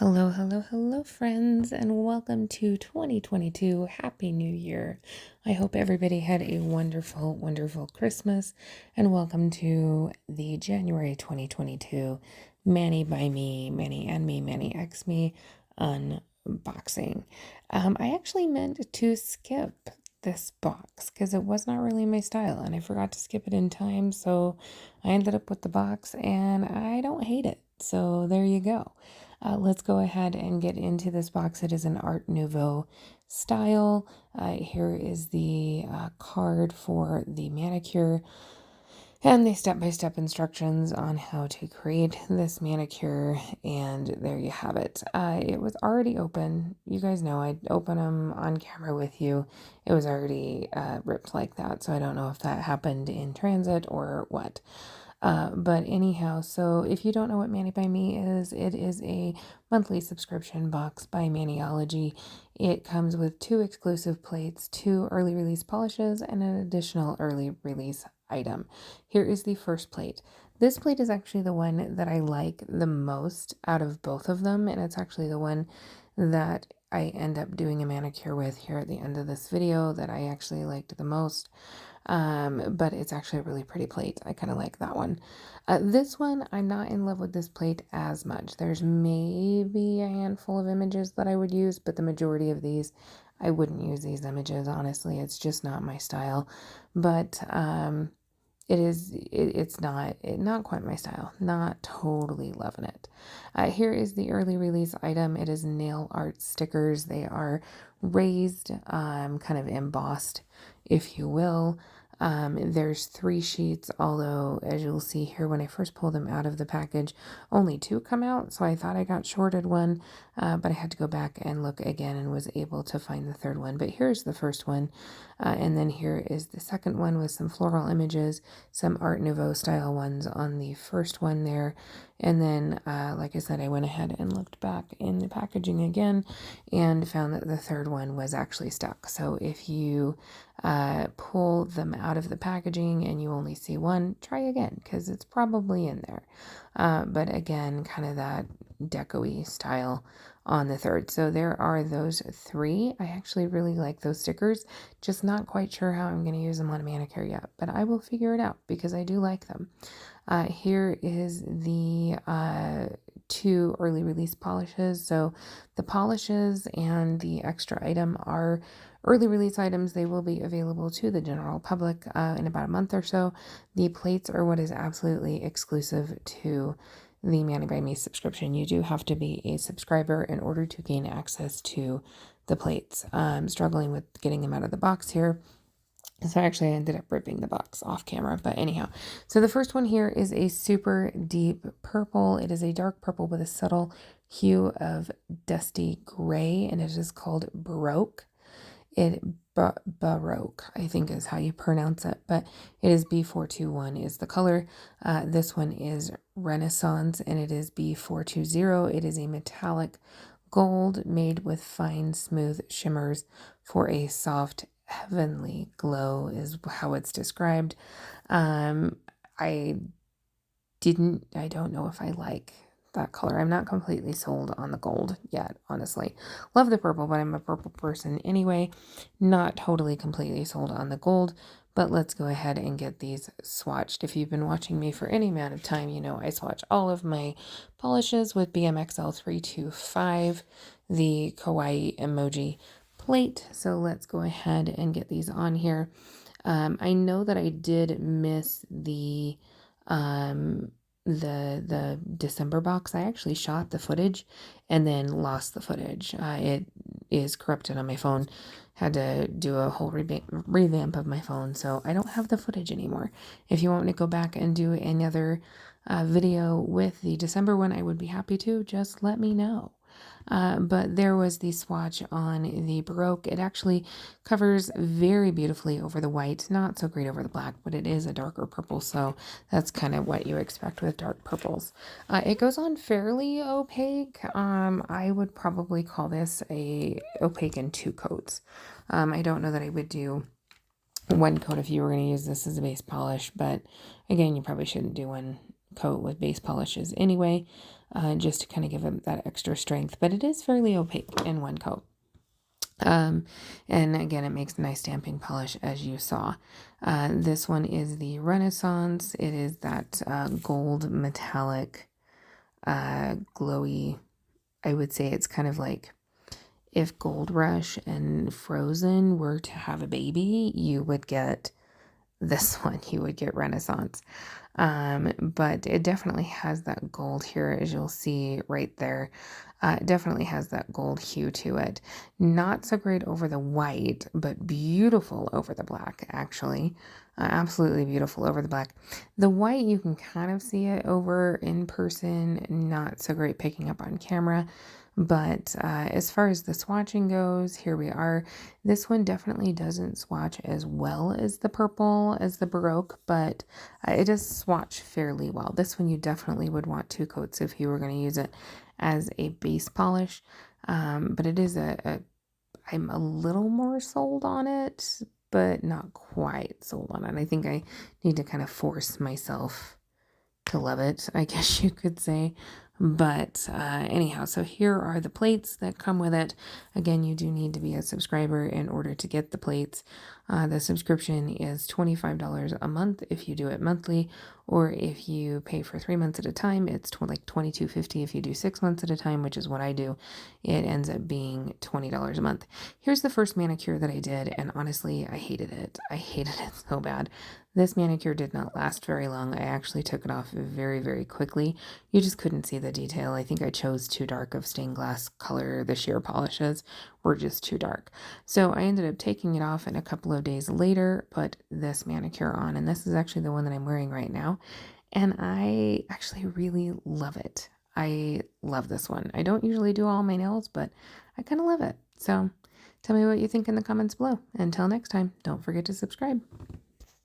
Hello, hello, hello, friends, and welcome to 2022. Happy New Year. I hope everybody had a wonderful, wonderful Christmas, and welcome to the January 2022 Manny by Me, Manny and Me, Manixme unboxing. I actually meant to skip this box because it was not really my style, and I forgot to skip it in time, so I ended up with the box, and I don't hate it. So there you go. Let's go ahead and get into this box. It is an Art Nouveau style. Here is the card for the manicure and the step-by-step instructions on how to create this manicure. And there you have it. It was already open. You guys know I'd open them on camera with you. It was already ripped like that. So I don't know if that happened in transit or what. But anyhow, so if you don't know what Manny by Me is, it is a monthly subscription box by Maniology. It comes with 2 exclusive plates, 2 early release polishes, and an additional early release item. Here is the first plate. This plate is actually the one that I like the most out of both of them, and it's actually the one that I end up doing a manicure with here at the end of this video that I actually liked the most. But it's actually a really pretty plate. I kind of like that one. This one, I'm not in love with this plate as much. There's maybe a handful of images that I would use, but the majority of these, I wouldn't use these images, honestly. It's just not my style. But it's not quite my style. Not totally loving it. Here is the early release item. It is nail art stickers. They are raised, kind of embossed, if you will. There's 3 sheets, although as you'll see here, when I first pulled them out of the package, only 2 come out. So I thought I got shorted one, but I had to go back and look again and was able to find the 3rd one. But here's the first one. And then here is the second one with some floral images, some Art Nouveau style ones on the first one there. And then, like I said, I went ahead and looked back in the packaging again and found that the 3rd one was actually stuck. So if you pull them out of the packaging and you only see one, try again because it's probably in there. But again, kind of that deco-y style on the 3rd. So there are those 3. I actually really like those stickers, just not quite sure how I'm going to use them on a manicure yet, but I will figure it out because I do like them. Here is the 2 early release polishes. So the polishes and the extra item are early release items. They will be available to the general public in about a month or so. The plates are what is absolutely exclusive to the Manny by Me subscription. You do have to be a subscriber in order to gain access to the plates. I'm struggling with getting them out of the box here. So actually I ended up ripping the box off camera, but anyhow. So the first one here is a super deep purple. It is a dark purple with a subtle hue of dusty gray, and it is called Baroque. Baroque, I think is how you pronounce it, but it is B421 is the color. This one is Renaissance, and it is B420. It is a metallic gold made with fine, smooth shimmers for a soft, heavenly glow is how it's described. I don't know if I like that color. I'm not completely sold on the gold yet, honestly. Love the purple, but I'm a purple person anyway. Not totally completely sold on the gold, but let's go ahead and get these swatched. If you've been watching me for any amount of time, you know I swatch all of my polishes with BMXL325, the kawaii emoji plate. So let's go ahead and get these on here. I know that I did miss the December box. I actually shot the footage and then lost the footage. It is corrupted on my phone. Had to do a whole revamp of my phone, so I don't have the footage anymore. If you want me to go back and do another video with the December one, I would be happy to. Just let me know. But there was the swatch on the Baroque. It actually covers very beautifully over the white, not so great over the black, but it is a darker purple, so that's kind of what you expect with dark purples. It goes on fairly opaque. I would probably call this a opaque in 2 coats. I don't know that I would do 1 coat if you were going to use this as a base polish, but again, you probably shouldn't do 1 coat with base polishes anyway. just to kind of give it that extra strength, but it is fairly opaque in one coat. And again, it makes a nice stamping polish, as you saw. This one is the Renaissance. It is that gold metallic, glowy. I would say it's kind of like if Gold Rush and Frozen were to have a baby, you would get this one. You would get Renaissance. But it definitely has that gold here, as you'll see right there. It definitely has that gold hue to it. Not so great over the white, but beautiful over the black, actually. Absolutely beautiful over the black. The white, you can kind of see it over in person, not so great picking up on camera. But as far as the swatching goes, here we are. This one definitely doesn't swatch as well as the purple, as the Baroque, but it does swatch fairly well. This one you definitely would want 2 coats if you were going to use it as a base polish. But it is I'm a little more sold on it, but not quite sold on it. I think I need to kind of force myself to love it, I guess you could say. But anyhow, so here are the plates that come with it. Again, you do need to be a subscriber in order to get the plates. The subscription is $25 a month if you do it monthly, or if you pay for 3 months at a time, it's like $22.50. If you do 6 months at a time, which is what I do, it ends up being $20 a month. Here's the first manicure that I did, and honestly, I hated it. I hated it so bad. This manicure did not last very long. I actually took it off very, very quickly. You just couldn't see the detail. I think I chose too dark of stained glass color. The sheer polishes were just too dark. So I ended up taking it off, and a couple of days later put this manicure on. And this is actually the one that I'm wearing right now. And I actually really love it. I love this one. I don't usually do all my nails, but I kind of love it. So tell me what you think in the comments below. Until next time, don't forget to subscribe.